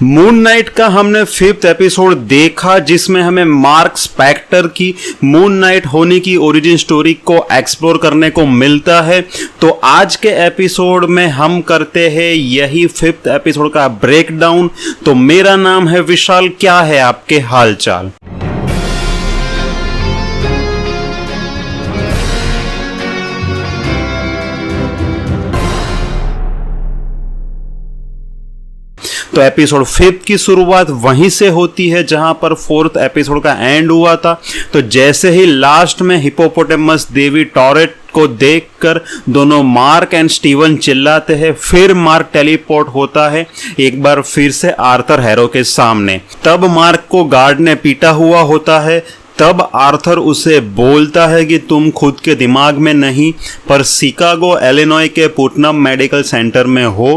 Moon night का हमने 5th episode देखा जिसमें हमें मार्क स्पेक्टर की मून नाइट होने की ओरिजिन स्टोरी को एक्सप्लोर करने को मिलता है। तो आज के एपिसोड में हम करते हैं यही 5th एपिसोड का ब्रेकडाउन। तो मेरा नाम है विशाल, क्या है आपके हालचाल। तो एपिसोड 5 की शुरुआत वहीं से होती है जहां पर 4th एपिसोड का एंड हुआ था। तो जैसे ही लास्ट में हिप्पोपोटेमस देवी टॉरेट को देखकर दोनों मार्क एंड स्टीवन चिल्लाते हैं, फिर मार्क टेलीपोर्ट होता है एक बार फिर से आर्थर हैरो के सामने। तब मार्क को गार्ड ने पीटा हुआ होता है। तब आर्थर उसे बोलता है कि तुम खुद के दिमाग में नहीं पर शिकागो इलिनॉय के पुटनम मेडिकल सेंटर में हो।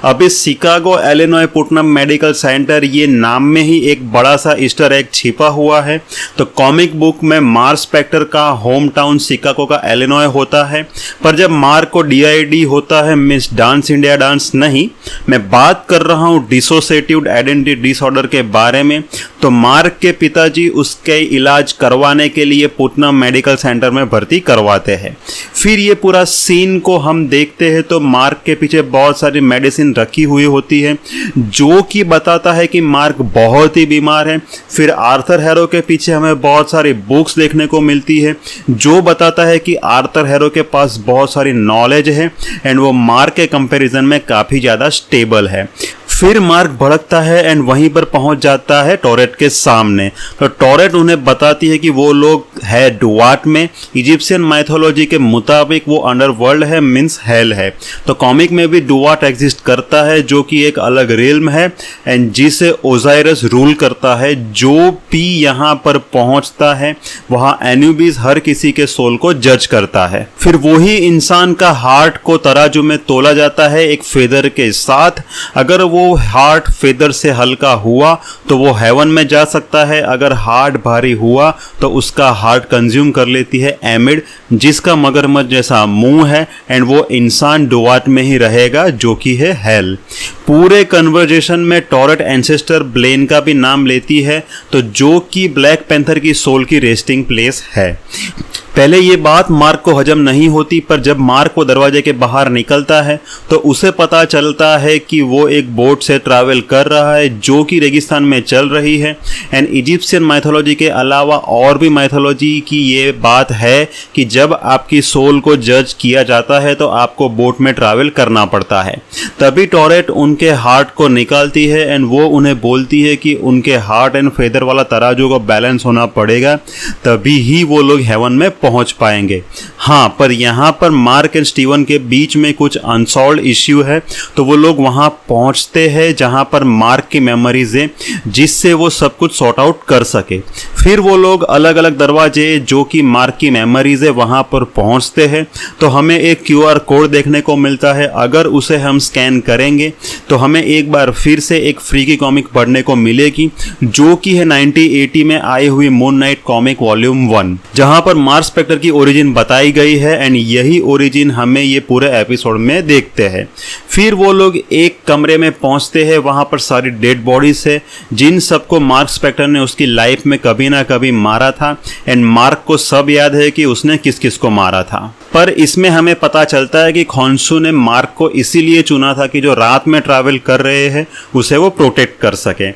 अब इस Chicago Illinois Putnam medical centre ये नाम में ही एक बड़ा सा ईस्टर एग छिपा हुआ है। तो कॉमिक बुक में मार्क स्पेक्टर का होम टाउन शिकागो का इलिनॉय होता है, पर जब मार्क को DID होता है, मिस डांस इंडिया डांस नहीं, मैं बात कर रहा हूँ डिसोसिएटिव आइडेंटिटी डिसऑर्डर के बारे में। तो मार्क के पिताजी उसके इलाज करवाने के लिए पुटनम मेडिकल सेंटर में भर्ती करवाते हैं। फिर ये पूरा सीन को हम देखते हैं तो मार्क के पीछे बहुत सारी मेडिसिन रखी हुई होती है जो कि बताता है कि मार्क बहुत ही बीमार है। फिर आर्थर हैरो के पीछे हमें बहुत सारी बुक्स देखने को मिलती है जो बताता है कि आर्थर हैरो के पास बहुत सारी नॉलेज है एंड वो मार्क के कंपैरिजन में काफ़ी ज़्यादा स्टेबल है। फिर मार्क भड़कता है एंड वहीं पर पहुंच जाता है टॉरेट के सामने। तो टॉरेट उन्हें बताती है कि वो लोग है डुआट में, इजिप्शियन माइथोलॉजी के मुताबिक वो अंडरवर्ल्ड है, मीन्स हेल है। तो कॉमिक में भी डुआट एग्जिस्ट करता है जो कि एक अलग रिल्म है एंड जिसे ओजाइरस रूल करता है। जो भी यहाँ पर पहुँचता है वहाँ एन्यूबिस हर किसी के सोल को जज करता है। फिर वही इंसान का हार्ट को तराजू में तोला जाता है एक फेदर के साथ। अगर वो हार्ट फेदर से हल्का हुआ तो वो हेवन में जा सकता है, अगर हार्ट भारी हुआ तो उसका हार्ट कंज्यूम कर लेती है एमिड जिसका मगरमच्छ जैसा मुंह है एंड वो इंसान डुआट में ही रहेगा जो कि है हेल। पूरे कन्वर्जेशन में टॉरेट एंसेस्टर ब्लेन का भी नाम लेती है तो जो कि ब्लैक पैंथर की सोल की रेस्टिंग प्लेस है। पहले ये बात मार्क को हजम नहीं होती, पर जब मार्क वो दरवाजे के बाहर निकलता है तो उसे पता चलता है कि वो एक बोट से ट्रैवल कर रहा है जो कि रेगिस्तान में चल रही है। एंड इजिप्शियन माइथोलॉजी के अलावा और भी माइथोलॉजी की ये बात है कि जब आपकी सोल को जज किया जाता है तो आपको बोट में ट्रैवल करना पड़ता है। तभी टॉरेट उनके हार्ट को निकालती है एंड वो उन्हें बोलती है कि उनके हार्ट एंड फेदर वाला तराजू को बैलेंस होना पड़ेगा, तभी ही वो लोग हेवन में पहुंच पाएंगे। हाँ, पर यहाँ पर मार्क एंड स्टीवन के बीच में कुछ अनसॉल्व्ड इश्यू है तो वो लोग वहाँ पहुँचते हैं जहाँ पर मार्क की मेमोरीज है जिससे वो सब कुछ सॉर्ट आउट कर सके। फिर वो लोग अलग अलग दरवाजे जो कि मार्क की मेमोरीज है वहाँ पर पहुँचते हैं तो हमें एक QR कोड देखने को मिलता है। अगर उसे हम स्कैन करेंगे तो हमें एक बार फिर से एक फ्री की कॉमिक पढ़ने को मिलेगी जो कि है 1980 में आई हुई मून नाइट कॉमिक वॉल्यूम 1 जहाँ पर मार्क स्पेक्टर की ओरिजिन बताई गई है एंड यही ओरिजिन हमें ये पूरे एपिसोड में देखते हैं। फिर वो लोग एक कमरे में पहुंचते हैं, वहां पर सारी डेड बॉडीज है जिन सबको मार्क स्पेक्टर ने उसकी लाइफ में कभी ना कभी मारा था एंड मार्क को सब याद है कि उसने किस किस को मारा था। पर इसमें हमें पता चलता है कि खॉन्सू ने मार्क को इसीलिए चुना था कि जो रात में ट्रैवल कर रहे हैं उसे वो प्रोटेक्ट कर सके।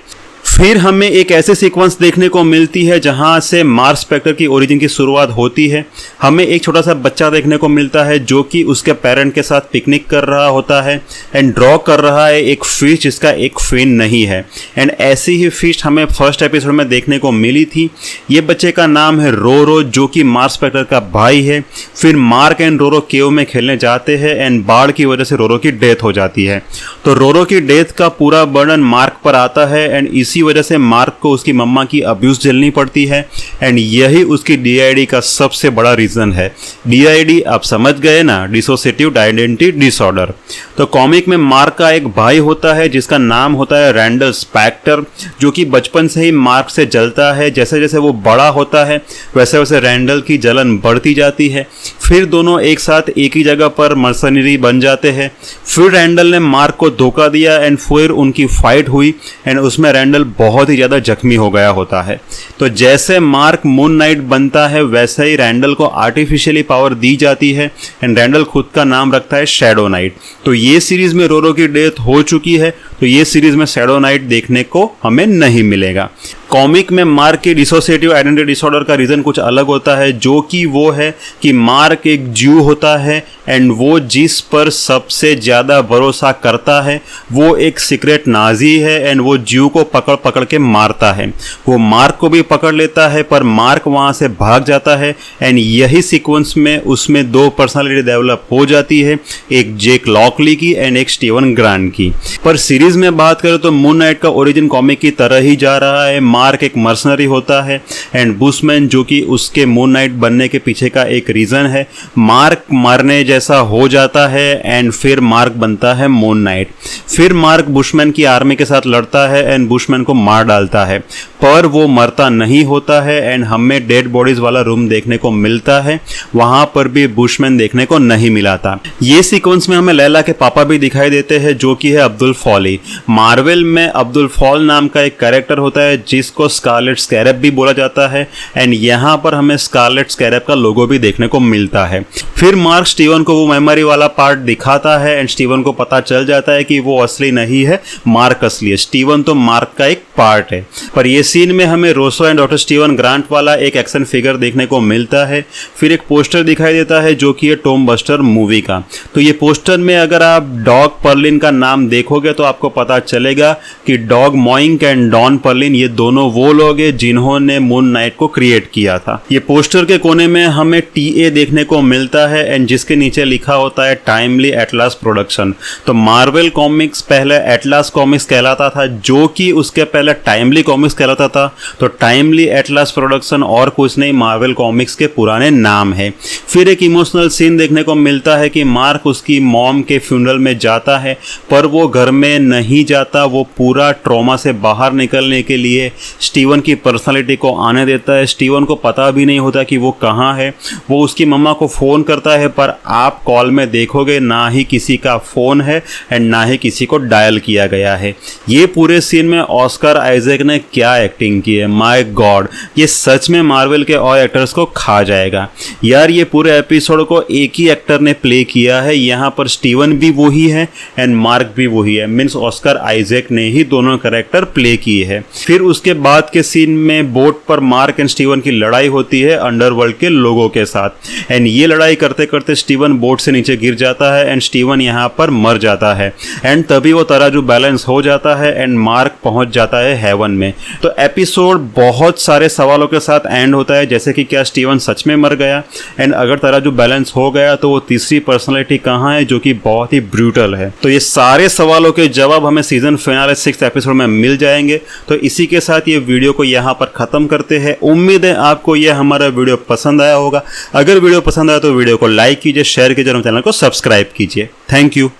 फिर हमें एक ऐसे सीक्वेंस देखने को मिलती है जहां से मार्क स्पेक्टर की ओरिजिन की शुरुआत होती है। हमें एक छोटा सा बच्चा देखने को मिलता है जो कि उसके पेरेंट के साथ पिकनिक कर रहा होता है एंड ड्रॉ कर रहा है एक फिश जिसका एक फिन नहीं है। एंड ऐसी ही फिश हमें फर्स्ट एपिसोड में देखने को मिली थी। ये बच्चे का नाम है रोरो जो कि मार्क स्पेक्टर का भाई है। फिर मार्क एंड रोरो केव में खेलने जाते हैं एंड बाढ़ की वजह से रोरो की डेथ हो जाती है। तो रोरो की डेथ का पूरा बर्डन मार्क पर आता है एंड इसी वजह से मार्क को उसकी मम्मा की अब्यूज़ झेलनी पड़ती है एंड यही उसकी DID का सबसे बड़ा रीज़न है। DID आप समझ गए ना, डिसोसिएटिव आइडेंटिटी डिसऑर्डर। तो कॉमिक में मार्क का एक भाई होता है जिसका नाम होता है रैंडल स्पेक्टर, जो कि बचपन से ही मार्क से जलता है। जैसे जैसे वो बड़ा होता है वैसे वैसे रैंडल की जलन बढ़ती जाती है। फिर दोनों एक साथ एक ही जगह पर मर्सनरी बन जाते हैं। फिर रैंडल ने मार्क को धोखा दिया एंड फिर उनकी फाइट हुई एंड उसमें रैंडल बहुत ही ज़्यादा जख्मी हो गया होता है। तो जैसे मार्क मून नाइट बनता है वैसे ही रैंडल को आर्टिफिशियली पावर दी जाती है एंड रैंडल खुद का नाम रखता है शैडो नाइट। तो ये सीरीज़ में रोरो की डेथ हो चुकी है, तो ये सीरीज़ में शैडो नाइट देखने को हमें नहीं मिलेगा। कॉमिक में मार्क के डिसोसिएटिव आइडेंटिटी डिसऑर्डर का रीज़न कुछ अलग होता है, जो कि वो है कि मार्क एक ज्यू होता है एंड वो जिस पर सबसे ज़्यादा भरोसा करता है वो एक सीक्रेट नाजी है एंड वो ज्यू को पकड़ पकड़ के मारता है। वो मार्क को भी पकड़ लेता है पर मार्क वहाँ से भाग जाता है एंड यही सीक्वेंस में उसमें दो पर्सनालिटी डेवलप हो जाती है, एक जेक लॉकली की एंड एक स्टीवन ग्रांट की। पर सीरीज़ में बात करें तो मून नाइट का ओरिजिन कॉमिक की तरह ही जा रहा है। मार्क एक मर्सनरी होता है एंड बुशमैन जो कि उसके मून नाइट बनने के पीछे का एक रीज़न है। मार्क मरने जैसा हो जाता है एंड फिर मार्क बनता है मून नाइट। फिर मार्क बुशमैन की आर्मी के साथ लड़ता है एंड बुशमैन को मार डालता है, पर वो मरता नहीं होता है एंड हमें डेड बॉडीज वाला रूम देखने को मिलता है। वहां पर भी बुशमैन देखने को नहीं मिला था। ये सीक्वेंस में हमें लैला के पापा भी दिखाई देते हैं, जो कि है अब्दुल फॉली। मार्वल में अब्दुल फॉल नाम का एक कैरेक्टर होता है जिसको स्कारलेट स्कैरब भी बोला जाता है एंड यहाँ पर हमें स्कारलेट स्कैरब का लोगो भी देखने को मिलता है। फिर मार्क स्टीवन को वो मेमोरी वाला पार्ट दिखाता है एंड स्टीवन को पता चल जाता है कि वो असली नहीं है, मार्क असली है, स्टीवन तो मार्क का एक पार्ट है। पर ये सीन में हमें रोसो एंड डॉक्टर स्टीवन ग्रांट वाला एक एक्शन फिगर देखने को मिलता है। फिर एक पोस्टर दिखाई देता है जो कि है टॉम बस्टर मूवी का। तो ये पोस्टर में अगर आप डॉग पर्लिन का नाम देखोगे तो आपको पता चलेगा कि डॉग मॉइंक एंड डॉन पर्लिन ये दोनों वो लोग हैं जिन्होंने मून नाइट को क्रिएट किया था। ये पोस्टर के कोने में हमें TA देखने को मिलता है एंड जिसके नीचे लिखा होता है टाइमली एटलास प्रोडक्शन। तो मार्वल कॉमिक्स पहले एटलास कॉमिक्स कहलाता था, जो कि उसके पहले टाइमली कॉमिक्स कहलाता था। तो टाइमली एटलास प्रोडक्शन और कुछ नहीं, मार्वल कॉमिक्स के पुराने नाम है। फिर एक इमोशनल सीन देखने को मिलता है कि मार्क उसकी मॉम के फ्यूनरल में जाता है पर वो घर में नहीं जाता, वो पूरा ट्रॉमा से बाहर निकलने के लिए स्टीवन की पर्सनालिटी को आने देता है। स्टीवन को पता भी नहीं होता कि वो कहाँ है। वो उसकी मम्मा को फ़ोन करता है पर आप कॉल में देखोगे ना ही किसी का फ़ोन है एंड ना ही किसी को डायल किया गया है। ये पूरे सीन में ऑस्कर आइजैक ने क्या एक्टिंग की है, माय गॉड, ये सच में मार्वल के और एक्टर्स को खा जाएगा यार। ये पूरे एपिसोड को एक ही एक्टर ने प्ले किया है। यहाँ पर स्टीवन भी वही है एंड मार्क भी वही है, मीन्स ऑस्कर आइजैक ने ही दोनों कैरेक्टर प्ले किए हैं। फिर उसके बाद के सीन में बोट पर मार्क एंड स्टीवन की लड़ाई होती है अंडरवर्ल्ड के लोगों के साथ एंड ये लड़ाई करते करते स्टीवन बोट से नीचे गिर जाता है एंड स्टीवन यहाँ पर मर जाता है एंड तभी वो तराजू बैलेंस हो जाता है एंड मार्क पहुंच जाता है हेवन में। तो एपिसोड बहुत सारे सवालों के साथ एंड होता है, जैसे कि क्या स्टीवन सच में मर गया एंड अगर तराजू बैलेंस हो गया तो वो तीसरी पर्सनालिटी कहाँ है, जो कि बहुत ही ब्रूटल है। तो ये सारे सवालों के जवाब हमें सीजन फिनाले 6 एपिसोड में मिल जाएंगे। तो इसी के साथ ये वीडियो को यहाँ पर ख़त्म करते हैं। उम्मीद है आपको यह हमारा वीडियो पसंद आया होगा। अगर वीडियो पसंद आया तो वीडियो को लाइक कीजिए, शेयर कीजिए और चैनल को सब्सक्राइब कीजिए। Thank you.